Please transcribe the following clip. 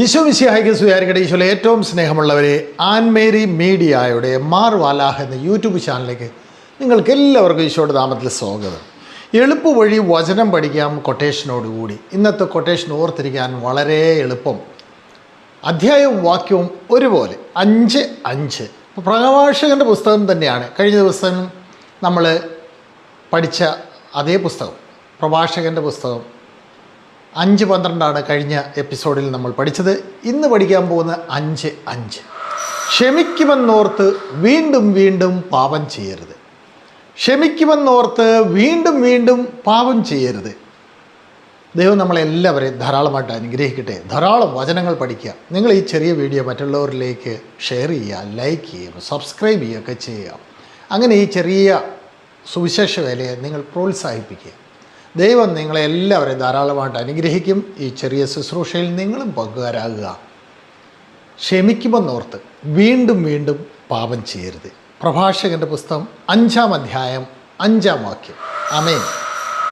ഈശോ മിശിഹായ്ക്ക് സ്തുതിയായിരിക്കട്ടെ. ഈശോയിലെ ഏറ്റവും സ്നേഹമുള്ളവരെ, ആൻമേരി മീഡിയയുടെ മാർ വാലാഹ് എന്ന യൂട്യൂബ് ചാനലിലേക്ക് നിങ്ങൾക്ക് എല്ലാവർക്കും ഈശോയുടെ നാമത്തിൽ സ്വാഗതം. എളുപ്പ വഴി വചനം പഠിക്കാം കൊട്ടേഷനോടുകൂടി. ഇന്നത്തെ കൊട്ടേഷൻ ഓർത്തിരിക്കാൻ വളരെ എളുപ്പം. അധ്യായവും വാക്യവും ഒരുപോലെ 5:5. പ്രഭാഷകൻ്റെ പുസ്തകം തന്നെയാണ്. കഴിഞ്ഞ ദിവസം നമ്മൾ പഠിച്ച അതേ പുസ്തകം, പ്രഭാഷകൻ്റെ പുസ്തകം 5:12 കഴിഞ്ഞ എപ്പിസോഡിൽ നമ്മൾ പഠിച്ചത്. ഇന്ന് പഠിക്കാൻ പോകുന്ന 5:5. ക്ഷമിക്കുമെന്നോർത്ത് വീണ്ടും വീണ്ടും പാപം ചെയ്യരുത്. ക്ഷമിക്കുമെന്നോർത്ത് വീണ്ടും വീണ്ടും പാപം ചെയ്യരുത്. ദൈവം നമ്മളെല്ലാവരെയും ധാരാളമായിട്ട് അനുഗ്രഹിക്കട്ടെ. ധാരാളം വചനങ്ങൾ പഠിക്കുക. നിങ്ങൾ ഈ ചെറിയ വീഡിയോ മറ്റുള്ളവരിലേക്ക് ഷെയർ ചെയ്യുക, ലൈക്ക് ചെയ്യുക, സബ്സ്ക്രൈബ് ചെയ്യുകയൊക്കെ ചെയ്യുക. അങ്ങനെ ഈ ചെറിയ സുവിശേഷ വേലയെ നിങ്ങൾ പ്രോത്സാഹിപ്പിക്കുക. ദൈവം നിങ്ങളെ എല്ലാവരെയും ധാരാളമായിട്ട് അനുഗ്രഹിക്കും. ഈ ചെറിയ ശുശ്രൂഷയിൽ നിങ്ങളും പങ്കുകാരാകുക. ക്ഷമിക്കുമെന്നോർത്ത് വീണ്ടും വീണ്ടും പാപം ചെയ്യരുത്. പ്രഭാഷകൻ്റെ പുസ്തകം 5-ാം അധ്യായം 5-ാം വാക്യം. ആമേൻ.